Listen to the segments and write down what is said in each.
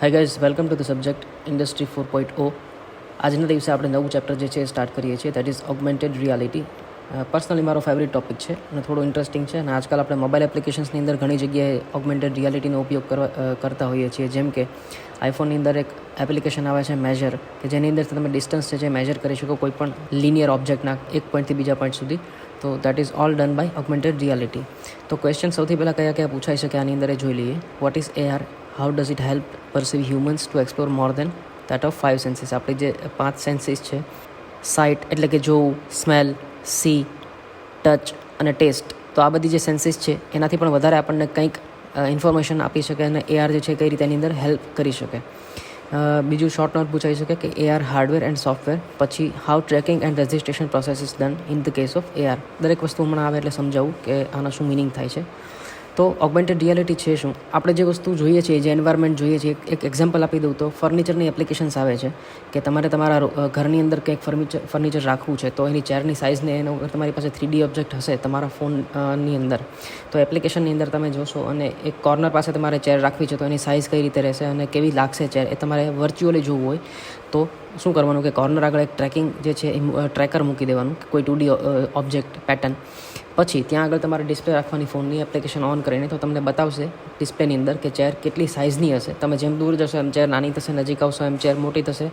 Hi guys, welcome to the subject industry 4.0. આજના દિવસે આપણે નવું ચેપ્ટર જે છે એ સ્ટાર્ટ કરીએ છીએ, that is augmented reality. Personally મારો ફેવરિટ ટોપિક છે અને થોડો ઇન્ટરેસ્ટિંગ છે. અને આજકાલ આપણે મોબાઈલ એપ્લિકેશન્સની અંદર ઘણી જગ્યાએ ઓગમેન્ટેડ રિયાલિટીનો ઉપયોગ કરતા હોઈએ છીએ. જેમ કે આઈફોનની અંદર એક એપ્લિકેશન આવે છે મેજર, કે જેની અંદર તમે ડિસ્ટન્સ છે જે મેજર કરી શકો કોઈ પણ લિનિયર ઓબ્જેક્ટના એક પોઈન્ટથી બીજા પોઈન્ટ સુધી. તો that is all done by augmented reality. તો ક્વેશ્ચન સૌથી પહેલાં કયા પૂછાઈ શકે આની અંદર એ જોઈ લઈએ. What is AR? How does it help perceive humans to explore more than that of 5 senses? આપણી જે 5 સેન્સીસ છે, સાઇટ એટલે કે જોવું, સ્મેલ, સી, ટચ અને ટેસ્ટ, તો આ બધી જે સેન્સીસ છે એનાથી પણ વધારે આપણને કંઈક ઇન્ફોર્મેશન આપી શકે અને AR જે છે કઈ રીતે એની અંદર હેલ્પ કરી શકે. બીજું શોર્ટ નોટ પૂછાઈ શકે કે AR હાર્ડવેર એન્ડ સોફ્ટવેર. પછી how tracking and registration process is done in the case of AR. દરેક વસ્તુ હમણાં આવે એટલે સમજાવું કે આનો શું મિનિંગ થાય છે. તો ઓગમેન્ટેડ રિયાલિટી છે શું? આપણે જે વસ્તુ જોઈએ છીએ, જે એન્વાયરમેન્ટ જોઈએ છીએ, એક એક્ઝામ્પલ આપી દઉં તો ફર્નિચરની એપ્લિકેશન્સ આવે છે કે તમારે તમારા ઘરની અંદર કંઈક ફર્નિચર રાખવું છે, તો એની ચેરની સાઇઝને એનો તમારી પાસે 3D ઓબ્જેક્ટ હશે તમારા ફોનની અંદર, તો એપ્લિકેશનની અંદર તમે જોશો અને એક કોર્નર પાસે તમારે ચેર રાખવી છે, તો એની સાઇઝ કઈ રીતે રહેશે અને કેવી લાગશે ચેર, એ તમારે વર્ચ્યુઅલી જોવું હોય તો શું કરવાનું કે કોર્નર આગળ એક ટ્રેકિંગ જે છે એ ટ્રેકર મૂકી દેવાનું, કોઈ 2D ઓબ્જેક્ટ પેટર્ન. પછી ત્યાં આગળ તમારે ડિસ્પ્લે રાખવાની ફોનની એપ્લિકેશન ઓન કરીને, તો તમને બતાવશે ડિસ્પ્લેની અંદર કે ચેર કેટલી સાઇઝની હશે. તમે જેમ દૂર જશો એમ ચેર નાની થશે, નજીક આવશો એમ ચેર મોટી થશે.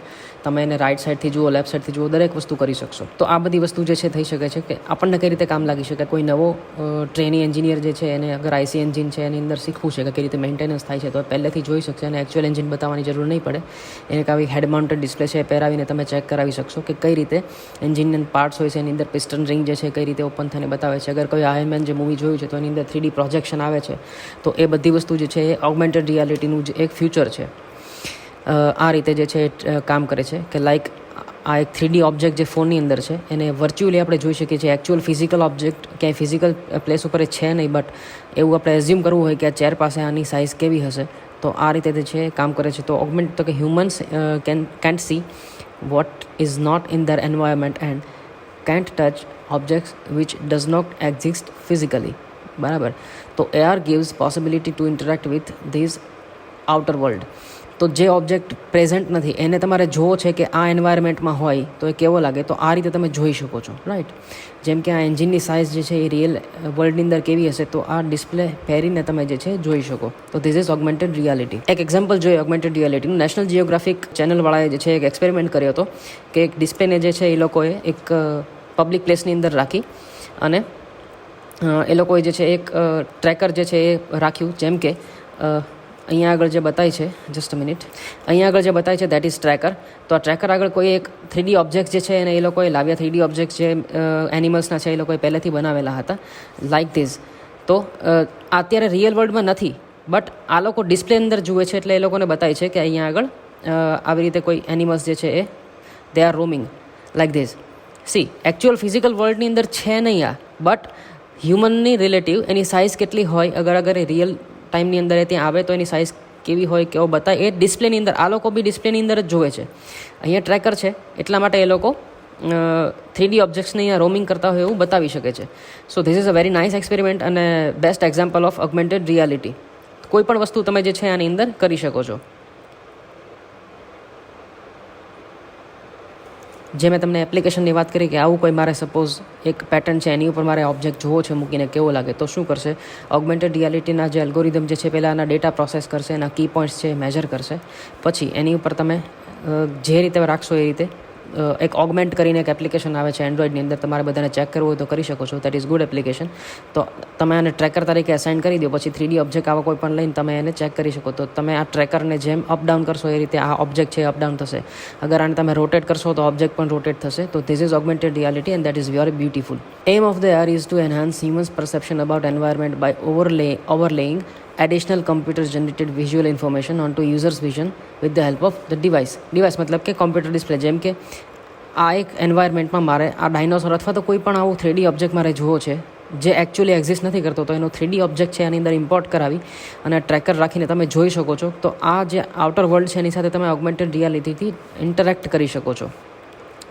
તમે એને રાઇટ સાઇડથી જુઓ, લેફ્ટ સાઇડથી જુઓ, દરેક વસ્તુ કરી શકશો. તો આ બધી વસ્તુ જે છે થઈ શકે છે કે આપણને કઈ રીતે કામ લાગી શકે. કોઈ નવો ટ્રેની એન્જિનિયર જે છે એને અગર IC એન્જિન છે એની અંદર શીખવું છે કે કઈ રીતે મેન્ટેનન્સ થાય છે, તો પહેલેથી જોઈ શકશે અને એકચ્યુઅલ એન્જિન બતાવવાની જરૂર નહીં પડે. એને આવી હેડ માઉન્ટેડ ડિસ્પ્લે છે એ પહેરાવીને તમે ચેક કરાવી શકશો કે કઈ રીતે એન્જિનના પાર્ટ્સ હોય છે એની અંદર પિસ્ટન રિંગ જે છે કઈ રીતે ઓપન થઈને બતાવે છે. અગર કોઈ આયર્ન મેન જે મૂવી જોયું છે તો એની અંદર 3D પ્રોજેક્શન આવે છે, તો એ બધી વસ્તુ જે છે એ ઓગમેન્ટેડ રિયાલિટીનું જ એક ફ્યુચર છે. આ રીતે જે છે એ કામ કરે છે કે લાઈક આ એક 3D ઓબ્જેક્ટ જે ફોનની અંદર છે એને વર્ચ્યુઅલી આપણે જોઈ શકીએ છીએ. એકચ્યુઅલ ફિઝિકલ ઓબ્જેક્ટ ક્યાંય ફિઝિકલ પ્લેસ ઉપર છે નહીં, બટ એવું આપણે એઝ્યુમ કરવું હોય કે આ ચેર પાસે આની સાઇઝ કેવી હશે, તો આ રીતે જે છે કામ કરે છે. તો ઓગમેન્ટ તો કે humans can't see what is not in their environment and can't touch objects which does not exist physically. બરાબર. તો AR gives possibility to interact with this outer world. તો જે ઓબ્જેક્ટ પ્રેઝન્ટ નથી એને તમારે જોવો છે કે આ એન્વાયરમેન્ટમાં હોય તો એ કેવો લાગે, તો આ રીતે તમે જોઈ શકો છો, રાઈટ. જેમ કે આ એન્જિનની સાઇઝ જે છે એ રિયલ વર્લ્ડની અંદર કેવી હશે, તો આ ડિસ્પ્લે પહેરીને તમે જે છે જોઈ શકો. તો ધીસ ઇઝ ઓગમેન્ટેડ રિયાલિટી. એક એક્ઝામ્પલ જોઈએ ઓગમેન્ટેડ રિયાલિટીનું. નેશનલ જિયોગ્રાફિક ચેનલવાળાએ જે છે એક એક્સપેરિમેન્ટ કર્યો હતો કે એક ડિસ્પ્લેને જે છે એ લોકોએ એક પબ્લિક પ્લેસની અંદર રાખી અને એ લોકોએ જે છે એક ટ્રેકર જે છે એ રાખ્યું. જેમ કે અહીંયા આગળ જે બતાય છે, જસ્ટ અ મિનિટ, અહીંયા આગળ જે બતાય છે દેટ ઇઝ ટ્રેકર. તો આ ટ્રેકર આગળ કોઈ એક 3D ઓબ્જેક્ટ જે છે એને એ લોકોએ લાવ્યા. 3D ઓબ્જેક્ટ જે એનિમલ્સના છે એ લોકોએ પહેલેથી બનાવેલા હતા લાઇક ધીસ. તો અત્યારે રિયલ વર્લ્ડમાં નથી, બટ આ લોકો ડિસ્પ્લે અંદર જુએ છે એટલે એ લોકોને બતાય છે કે અહીંયા આગળ આવી રીતે કોઈ એનિમલ્સ જે છે એ they are roaming like this. See, actual physical વર્લ્ડની અંદર છે નહીં આ, બટ હ્યુમનની રિલેટિવ એની સાઇઝ કેટલી હોય, અગર એ રિયલ ટાઈમની અંદર એ ત્યાં આવે તો એની સાઇઝ કેવી હોય, કેવો બતાય, એ ડિસ્પ્લેની અંદર આ લોકો બી ડિસ્પ્લેની અંદર જ જોવે છે. અહીંયા ટ્રેકર છે એટલા માટે એ લોકો 3D ઓબ્જેક્ટ્સને અહીંયા રોમિંગ કરતા હોય એવું બતાવી શકે છે. So this is a very nice experiment અને best example of augmented reality. કોઈ પણ વસ્તુ તમે જે છે આની અંદર કરી શકો છો. જે મેં તમને એપ્લિકેશનની વાત કરી કે આવું કોઈ મારે સપોઝ એક પેટર્ન છે એની ઉપર મારે ઓબ્જેક્ટ જોવો છે મૂકીને કેવો લાગે, તો શું કરશે ઓગમેન્ટેડ રિયાલિટીના જે એલ્ગોરિધમ જે છે પહેલાં એના ડેટા પ્રોસેસ કરશે, એના કી પોઈન્ટ્સ છે મેજર કરશે, પછી એની ઉપર તમે જે રીતે રાખશો એ રીતે એક ઓગમેન્ટ કરીને એક એપ્લિકેશન આવે છે એન્ડ્રોઈડની અંદર. તમારે બધાને ચેક કરવું હોય તો કરી શકો છો. That is good application. તો તમે આને ટ્રેકર તરીકે અસાઇન કરી દો, પછી 3D ઓબ્જેક્ટ આવા કોઈ પણ લઈને તમે એને ચેક કરી શકો. તો તમે આ ટ્રેકરને જેમ અપડાઉન કરશો એ રીતે આ ઓબ્જેક્ટ છે અપડાઉન થશે. અગર આને તમે રોટેટ કરશો તો ઓબ્જેક્ટ પણ રોટેટ થશે. તો this is augmented reality and that is very beautiful. Aim of the AR is to enhance humans perception about environment by overlaying additional computer generated visual information onto users vision with the help of the device. મતલબ કે computer display. જેમ કે આ એક એન્વાયરમેન્ટમાં મારે આ dinosaur અથવા તો કોઈ પણ આવું 3D ઓબ્જેક્ટ મારે જોવો છે જે એકચ્યુઅલી એક્ઝિસ્ટ નથી કરતો, તો એનો 3D ઓબ્જેક્ટ છે એની અંદર ઇમ્પોર્ટ કરાવી અને ટ્રેકર રાખીને તમે જોઈ શકો છો. તો આ જે આઉટર વર્લ્ડ છે એની સાથે તમે ઓગમેન્ટેડ રિયાલિટીથી ઇન્ટરેક્ટ કરી શકો છો.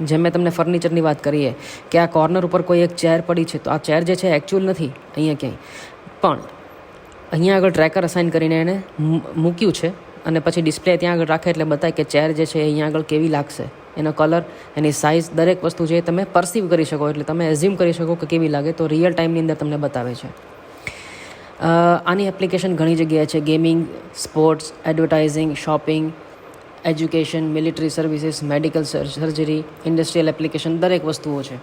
જેમ મેં તમને ફર્નિચરની વાત કરીએ કે આ કોર્નર ઉપર કોઈ એક ચેર પડી છે, તો આ ચેર જે છે એકચ્યુઅલ નથી અહીંયા ક્યાંય, પણ અહીંયા આગળ ટ્રેકર અસાઇન કરીને એને મૂક્યું છે અને પછી ડિસ્પ્લે ત્યાં આગળ રાખે એટલે બતાવે કે ચેર જે છે એ અહીંયા આગળ કેવી લાગશે, એનો કલર, એની સાઇઝ, દરેક વસ્તુ છે તમે પરસીવ કરી શકો, એટલે તમે એઝ્યુમ કરી શકો કે કેવી લાગે, તો રિયલ ટાઈમની અંદર તમને બતાવે છે. આની એપ્લિકેશન ઘણી જગ્યાએ છે, gaming, sports, advertising, shopping, education, military services, medical surgery, industrial application, દરેક વસ્તુઓ છે.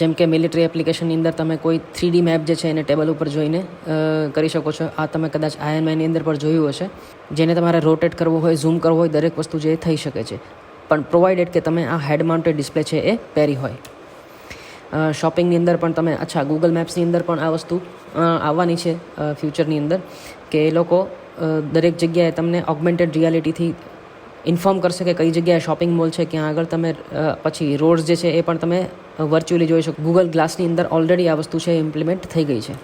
જેમ કે મિલિટરી એપ્લિકેશનની અંદર તમે કોઈ 3D મેપ જે છે એને ટેબલ ઉપર જોઈને કરી શકો છો. આ તમે કદાચ આયર્ન મેનની અંદર પણ જોયું હશે, જેને તમારે રોટેટ કરવું હોય, ઝૂમ કરવું હોય, દરેક વસ્તુ જે થઈ શકે છે, પણ પ્રોવાઇડેડ કે તમે આ હેડ માઉન્ટેડ ડિસ્પ્લે છે એ પહેરી હોય. શોપિંગની અંદર પણ તમે ગૂગલ મેપ્સની અંદર પણ આ વસ્તુ આવવાની છે ફ્યુચરની અંદર, કે એ લોકો દરેક જગ્યાએ તમને ઓગમેન્ટેડ રિયાલિટીથી ઇન્ફોર્મ કરશે કે કઈ જગ્યાએ શોપિંગ મોલ છે, ક્યાં આગળ તમે પછી રોડ્સ જે છે એ પણ તમે વર્ચ્યુઅલી જોઈ શકો. ગૂગલ ગ્લાસની અંદર ઓલરેડી આ વસ્તુ છે ઇમ્પ્લિમેન્ટ થઈ ગઈ છે.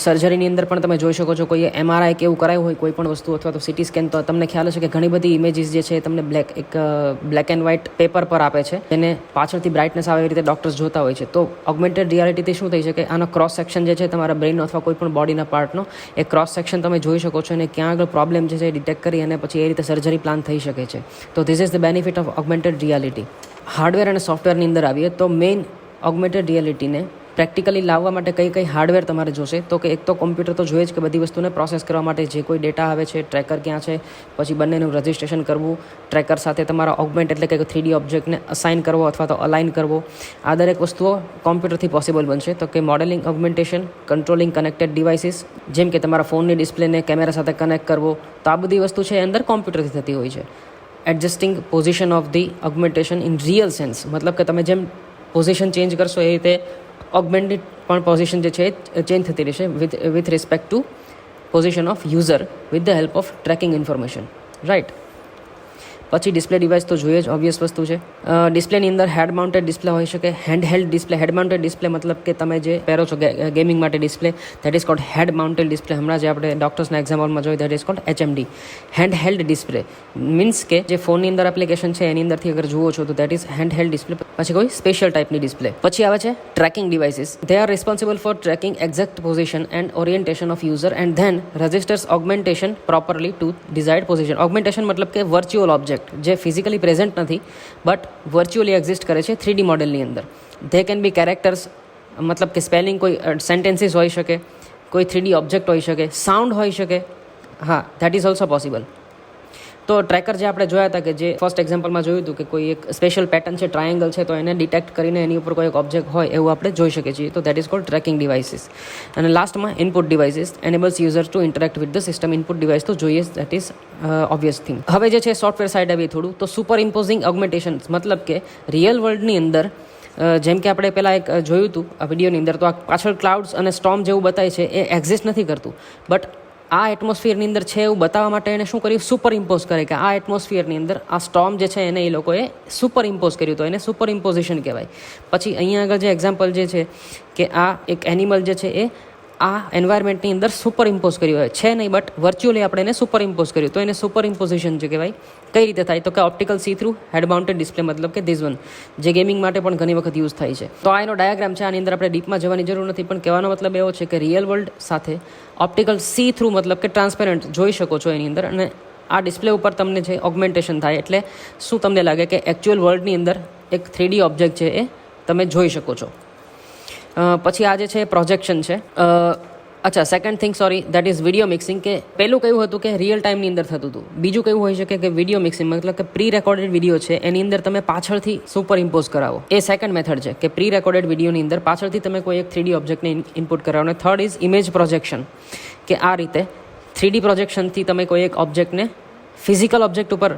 સર્જરીની અંદર પણ તમે જોઈ શકો છો, કોઈ MRI કે એવું કરાયું હોય કોઈ પણ વસ્તુ, અથવા તો CT સ્કેન, તો તમને ખ્યાલ હશે કે ઘણી બધી ઇમેજીસ જે છે તમને બ્લેક એન્ડ વ્હાઇટ પેપર પર આપે છે, તેને પાછળથી બ્રાઇટનેસ આવે એવી રીતે ડૉક્ટર્સ જોતા હોય છે. તો ઓગમેન્ટેડ રિયાલિટીથી શું થઈ શકે, આનો ક્રોસ સેક્શન જે છે તમારા બ્રેઇનનો અથવા કોઈ પણ બોડીના પાર્ટનો, એ ક્રોસ સેક્શન તમે જોઈ શકો છો, અને ક્યાં આગળ પ્રોબ્લેમ જે છે એ ડિટેક્ટ કરી અને પછી એ રીતે સર્જરી પ્લાન થઈ શકે છે. તો this is the benefit of augmented reality. Hardware અને સોફ્ટવેરની અંદર આવીએ તો મેઇન ઓગમેન્ટેડ રિયાલિટીને પ્રેક્ટિકલી લાવવા માટે કઈ હાર્ડવેર તમારે જોશે, તો કે એક તો કોમ્પ્યુટર તો જોઈએ જ, કે બધી વસ્તુને પ્રોસેસ કરવા માટે જે કોઈ ડેટા આવે છે, ટ્રેકર ક્યાં છે, પછી બંનેનું રજિસ્ટ્રેશન કરવું, ટ્રેકર સાથે તમારા ઓગમેન્ટ એટલે કે 3D ઓબ્જેક્ટને અસાઇન કરવો અથવા તો અલાઇન કરવો, આ દરેક વસ્તુઓ કોમ્પ્યુટરથી પોસિબલ બનશે. તો કે modelling, augmentation, controlling connected devices, જેમ કે તમારા ફોનની ડિસ્પ્લેને કેમેરા સાથે કનેક્ટ કરવો, તો આ બધી વસ્તુ છે અંદર કોમ્પ્યુટરથી થતી હોય છે. Adjusting position of the augmentation in real sense, મતલબ કે તમે જેમ પોઝિશન ચેન્જ કરશો એ રીતે ઓગમેન્ટેડ પણ પોઝિશન જે છે એ ચેન્જ થતી રહેશે with respect to position of user with the help of tracking information, right. પછી ડિસ્પ્લે ડિવાઇસ તો જોઈએ જ, ઓબ્વિયસ વસ્તુ છે. ડિસ્પ્લેની અંદર હેડ માઉન્ટેડ ડિસ્પ્લે હોઈ શકે, hand held display. Head mounted display મતલબ કે તમે જે પહેરો છો ગેમિંગ માટે display, that is called head mounted display. હમણાં જે આપણે ડૉક્ટર્સના એક્ઝામ્પલમાં જોયું, that is called HMD, hand held display. Means કે જે ફોનની અંદર એપ્લિકેશન છે એની અંદરથી અગર જુઓ છો તો that is hand held display. પછી કોઈ સ્પેશિયલ ટાઈપની ડિસ્પ્લે. પછી આવે છે tracking devices. They are responsible for tracking exact position and orientation of user and then registers augmentation properly to desired position. Augmentation મતલબ કે વર્ચ્યુઅલ ઓબ્જેક્ટ જે physically present નથી બટ વર્ચ્યુઅલી એક્ઝિસ્ટ કરે છે 3D મોડેલની અંદર. ધે કેન બી કેરેક્ટર્સ, મતલબ કે સ્પેલિંગ, કોઈ સેન્ટેન્સીસ હોઈ શકે, કોઈ 3D ઓબ્જેક્ટ હોઈ શકે, સાઉન્ડ હોઈ શકે, હા, ધેટ ઇઝ ઓલ્સો પોસિબલ. તો ટ્રેકર જે આપણે જોયા હતા, કે જે ફર્સ્ટ એક્ઝામ્પલમાં જોયું હતું, કે કોઈ એક સ્પેશિયલ પેટર્ન છે, ટ્રાયેંગલ છે, તો એને ડિટેક્ટ કરીને એની ઉપર કોઈ એક ઓબ્જેક્ટ હોય એવું આપણે જોઈ શકીએ છીએ. તો that is called tracking devices. અને લાસ્ટમાં input devices enables users to interact with the system. Input device તો જોઈએ જ, દેટ ઇઝ ઓબ્વિયસ થિંગ. હવે જે છે સોફ્ટવેર સાઇડ આવી થોડું, તો સુપર ઇમ્પોઝિંગ ઓગમેન્ટેશન, મતલબ કે રિયલ વર્લ્ડની અંદર જેમ કે આપણે પહેલાં એક જોયું હતું આ વિડીયોની અંદર, તો આ પાછળ ક્લાઉડ્સ અને સ્ટોર્મ જેવું બતાય છે એ એક્ઝિસ્ટ નથી કરતું, બટ આ એટમોસ્ફિયરની અંદર છે એવું બતાવવા માટે એને શું કર્યું, સુપર ઇમ્પોઝ કરે, કે આ એટમોસ્ફિયરની અંદર આ સ્ટોર્મ જે છે એને એ લોકોએ સુપર ઇમ્પોઝ કર્યું, તો એને સુપર ઇમ્પોઝિશન કહેવાય. પછી અહીંયા આગળ જે એક્ઝામ્પલ જે છે કે આ એક એનિમલ જે છે એ આ એન્વાયરમેન્ટની અંદર સુપર ઇમ્પોઝ કર્યું હોય છે નહીં, બટ વર્ચ્યુઅલી આપણે એને સુપર ઇમ્પોઝ કર્યું, તો એને સુપર ઇમ્પોઝિશન જે કહેવાય. કઈ રીતે થાય, તો કે ઓપ્ટિકલ સી થ્રુ હેડ માઉન્ટેડ ડિસ્પ્લે, મતલબ કે ધીસ વન, જે ગેમિંગ માટે પણ ઘણી વખત યુઝ થાય છે. તો આ એનો ડાયાગ્રામ છે, આની અંદર આપણે ડીપમાં જવાની જરૂર નથી, પણ કહેવાનો મતલબ એવો છે કે રિયલ વર્લ્ડ સાથે ઓપ્ટિકલ સી થ્રુ, મતલબ કે ટ્રાન્સપેરન્ટ જોઈ શકો છો એની અંદર, અને આ ડિસ્પ્લે ઉપર તમને જે ઓગમેન્ટેશન થાય એટલે શું તમને લાગે કે એકચ્યુઅલ વર્લ્ડની અંદર એક 3D ઓબ્જેક્ટ છે એ તમે જોઈ શકો છો. પછી આ જે છે પ્રોજેક્શન છે. અચ્છા, second thing, sorry, that is video mixing. કે પહેલું કયું હતું કે રિયલ ટાઈમની અંદર થતું હતું, બીજું કયું હોઈ શકે કે વિડીયો મિક્સિંગ, મતલબ કે પ્રી રેકોર્ડેડ વિડીયો છે એની અંદર તમે પાછળથી સુપર ઇમ્પોઝ કરાવો. એ સેકન્ડ મેથડ છે કે પ્રી રેકોર્ડેડ વિડીયોની અંદર પાછળથી તમે કોઈ એક 3D ઓબ્જેક્ટને ઇનપુટ કરાવો. અને થર્ડ ઇઝ ઇમેજ પ્રોજેક્શન, કે આ રીતે 3D પ્રોજેક્શનથી તમે કોઈ એક ઓબ્જેક્ટને ફિઝિકલ ઓબ્જેક્ટ ઉપર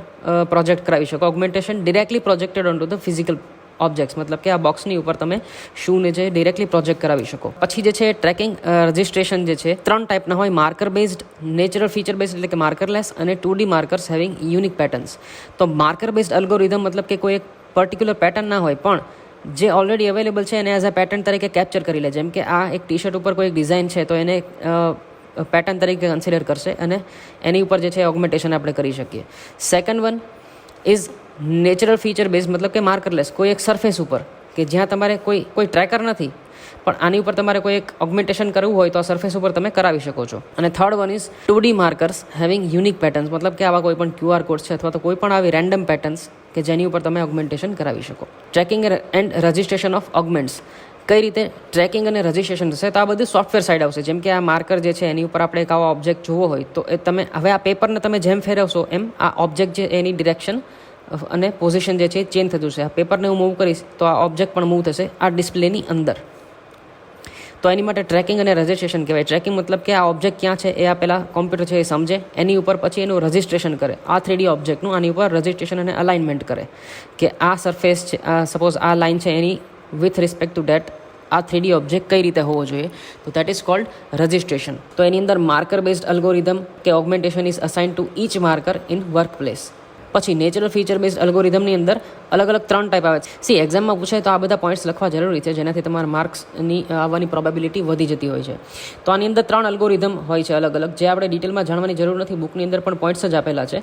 પ્રોજેક્ટ કરાવી શકો. Augmentation directly projected on to the physical objects, મતલબ કે આ બોક્સની ઉપર તમે શૂને જે ડિરેક્ટલી પ્રોજેક્ટ કરાવી શકો. પછી જે છે ટ્રેકિંગ રજિસ્ટ્રેશન જે છે 3 ટાઈપના હોય, marker based, natural feature based એટલે કે માર્કરલેસ, અને 2D markers having unique patterns. તો માર્કર બેઝડ અલ્ગોરિધમ મતલબ કે કોઈ એક પર્ટિક્યુલર પેટર્ન ના હોય, પણ જે ઓલરેડી અવેલેબલ છે એને એઝ અ પેટર્ન તરીકે કેપ્ચર કરી લે. જેમ કે આ એક ટી-શર્ટ ઉપર કોઈ ડિઝાઇન છે તો એને પેટર્ન તરીકે કન્સિડર કરશે અને એની ઉપર જે છે ઓગમેન્ટેશન આપણે કરી શકીએ. Second one is natural feature base, મતલબ કે માર્કરલેસ, કોઈ એક સરફેસ ઉપર કે જ્યાં તમારે કોઈ ટ્રેકર નથી પણ આની ઉપર તમારે કોઈ એક ઓગમેન્ટેશન કરવું હોય તો આ સરફેસ ઉપર તમે કરાવી શકો છો. અને third one is 2D markers having unique patterns, મતલબ કે આવા કોઈ પણ QR કોડ છે અથવા તો કોઈ પણ આવી રેન્ડમ પેટર્ન્સ કે જેની ઉપર તમે ઓગમેન્ટેશન કરાવી શકો. ટ્રેકિંગ એન્ડ રજિસ્ટ્રેશન ઓફ ઓગમેન્ટ્સ, કઈ રીતે ટ્રેકિંગ અને રજિસ્ટ્રેશન થશે, તો આ બધું સોફ્ટવેર સાઇડ આવશે. જેમ કે આ માર્કર જે છે એની ઉપર આપણે એક આવા ઓબ્જેક્ટ જોવો હોય તો એ તમે હવે આ પેપરને તમે જેમ ફેરવશો એમ આ ઓબ્જેક્ટ છે એની ડિરેક્શન અને પોઝિશન જે છે એ ચેન્જ થતું છે. આ પેપરને હું મૂવ કરીશ તો આ ઓબ્જેક્ટ પણ મૂવ થશે આ ડિસ્પ્લેની અંદર. તો એની માટે ટ્રેકિંગ અને રજિસ્ટ્રેશન કહેવાય. ટ્રેકિંગ મતલબ કે આ ઓબ્જેક્ટ ક્યાં છે એ આ પહેલાં કોમ્પ્યુટર છે એ સમજે, એની ઉપર પછી એનું રજિસ્ટ્રેશન કરે આ 3D ઓબ્જેક્ટનું, આની ઉપર રજિસ્ટ્રેશન અને અલાઇનમેન્ટ કરે કે આ સરફેસ છે, આ સપોઝ આ લાઇન છે એની વિથ રિસ્પેક્ટ ટુ ડેટ આ 3D ઓબ્જેક્ટ કઈ રીતે હોવો જોઈએ, તો દેટ ઇઝ કોલ્ડ રજિસ્ટ્રેશન. તો એની અંદર માર્કર બેઝડ અલ્ગોરિધમ કે augmentation is assign to each marker in work place. પછી નેચરલ ફીચર બેઝડ અલ્ગોરિધમની અંદર અલગ અલગ 3 ટાઈપ આવે છે. એક્ઝામમાં પૂછાય તો આ બધા પોઈન્ટ્સ લખવા જરૂરી છે, જેનાથી તમારા માર્ક્સની આવવાની પ્રોબેબિલિટી વધી જતી હોય છે. તો આની અંદર 3 અલ્ગોરિધમ હોય છે અલગ અલગ, જે આપણે ડિટેલમાં જાણવાની જરૂર નથી, બુકની અંદર પણ પોઈન્ટ્સ જ આપેલા છે.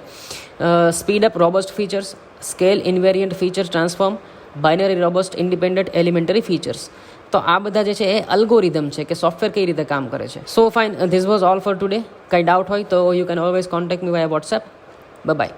Speed up robust features, scale invariant feature transform, binary robust independent elementary features. તો આ બધા જે છે એ અલ્ગોરિધમ છે કે સોફ્ટવેર કઈ રીતે કામ કરે છે. So fine, this was all for today. કંઈ ડાઉટ હોય તો you can always contact me via WhatsApp. By.